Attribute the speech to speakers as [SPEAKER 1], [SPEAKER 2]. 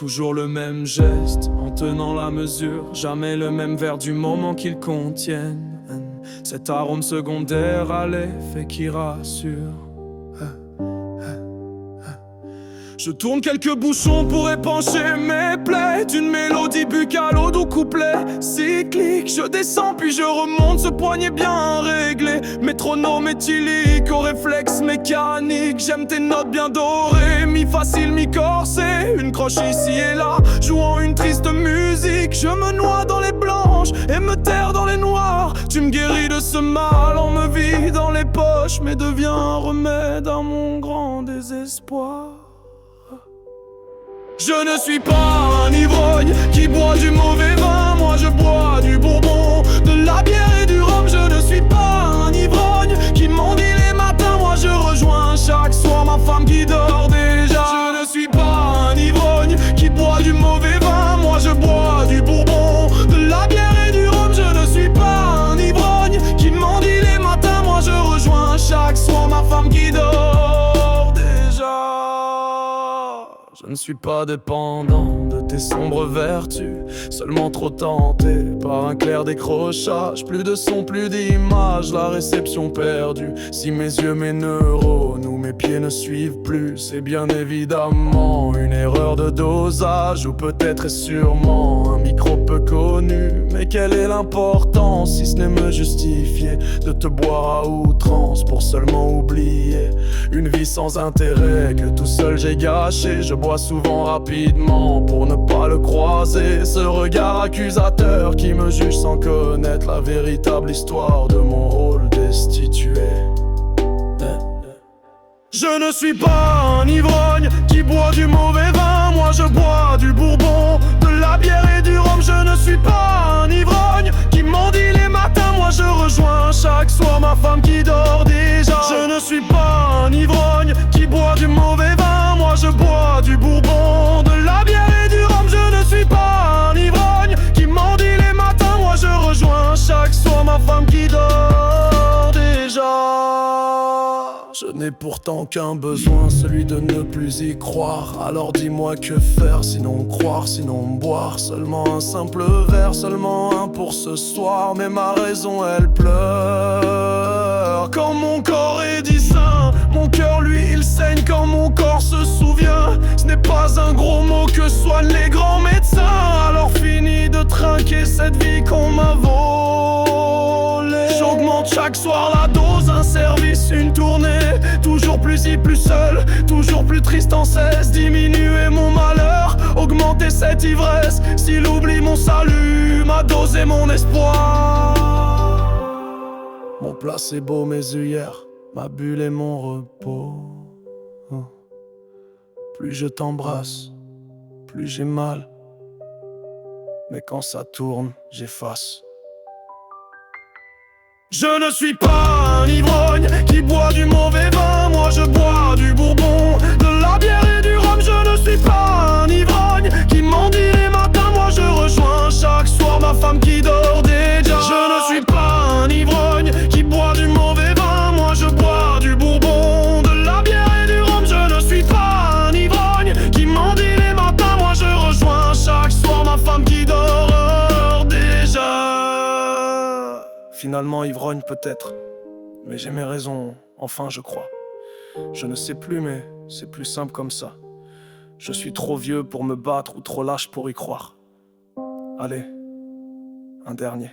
[SPEAKER 1] toujours le même geste, en tenant la mesure, jamais le même verre du moment qu'ils contiennent. Cet arôme secondaire à l'effet qui rassure. Je tourne quelques bouchons pour épancher mes plaies, d'une mélodie buccale au doux couplet cyclique. Je descends puis je remonte, ce poignet bien réglé, métronome éthylique au réflexe mécanique. J'aime tes notes bien dorées, mi facile, mi corsé, une croche ici et là, jouant une triste musique. Je me noie dans les blanches et me terre dans les noirs. Tu me guéris de ce mal, on me vide dans les poches, mais devient un remède à mon grand désespoir. Je ne suis pas un ivrogne qui boit du mauvais vin. Moi je bois du bourbon, de la bière et du rhum. Je ne suis pas un ivrogne qui mendie les matins. Moi je rejoins chaque soir ma femme qui dort déjà. Je ne suis pas un ivrogne qui boit du mauvais vin. Moi je bois du bourbon, de la bière et du rhum. Je ne suis pas un ivrogne qui mendie les matins. Moi je rejoins chaque soir ma femme qui dort déjà. Je ne suis pas dépendant de tes sombres vertus, seulement trop tenté par un clair décrochage. Plus de son, plus d'image, la réception perdue. Si mes yeux, mes neurones ou mes pieds ne suivent plus, c'est bien évidemment une erreur de dosage, ou peut-être et sûrement un micro peu connu. Mais quelle est l'importance si ce n'est me justifier de te boire à outrance pour seulement oublier une vie sans intérêt que tout seul j'ai gâché. Je bois souvent rapidement pour ne pas le croiser, ce regard accusateur qui me juge sans connaître la véritable histoire de mon rôle destitué. Je ne suis pas un ivrogne qui boit du mauvais vin. Moi je bois du bourbon, de la bière et du rhum. Je ne suis pas un ivrogne qui mendie les matins. Moi je rejoins chaque soir ma femme qui dort déjà. Je ne suis pas un ivrogne qui boit du mauvais vin. Moi je bois du bourbon, de la bière et du rhum. Je ne suis pas un ivrogne qui mendie les matins. Moi je rejoins chaque soir ma femme qui dort déjà. Je n'ai pourtant qu'un besoin, celui de ne plus y croire. Alors dis-moi que faire, sinon croire, sinon boire. Seulement un simple verre, seulement un pour ce soir. Mais ma raison elle pleure quand mon corps est distinct. Mon cœur lui il saigne quand mon corps se souvient. Ce n'est pas un gros mot que soignent les grands médecins. Alors fini de trinquer cette vie qu'on m'a volée. J'augmente chaque soir la dose, un service, une tournée. Toujours plus plus seul, toujours plus triste en cesse. Diminuer mon malheur, augmenter cette ivresse. S'il oublie mon salut, ma dose et mon espoir. Mon placebo, mes œillères, ma bulle et mon repos. Plus je t'embrasse, plus j'ai mal. Mais quand ça tourne, j'efface. Je ne suis pas un ivrogne qui boit du mauvais vin. Moi je bois du bourbon, de la bière et du rhum. Je ne suis pas un ivrogne qui mendie les matins. Moi je rejoins chaque soir ma femme qui dort déjà. Je ne suis pas un ivrogne qui boit du mauvais vin. Moi je bois du bourbon, de la bière et du rhum. Je ne suis pas un ivrogne qui mendie les matins. Moi je rejoins chaque soir ma femme qui dort déjà. Finalement ivrogne peut-être, mais j'ai mes raisons, enfin je crois. Je ne sais plus mais c'est plus simple comme ça. Je suis trop vieux pour me battre ou trop lâche pour y croire. Allez, un dernier.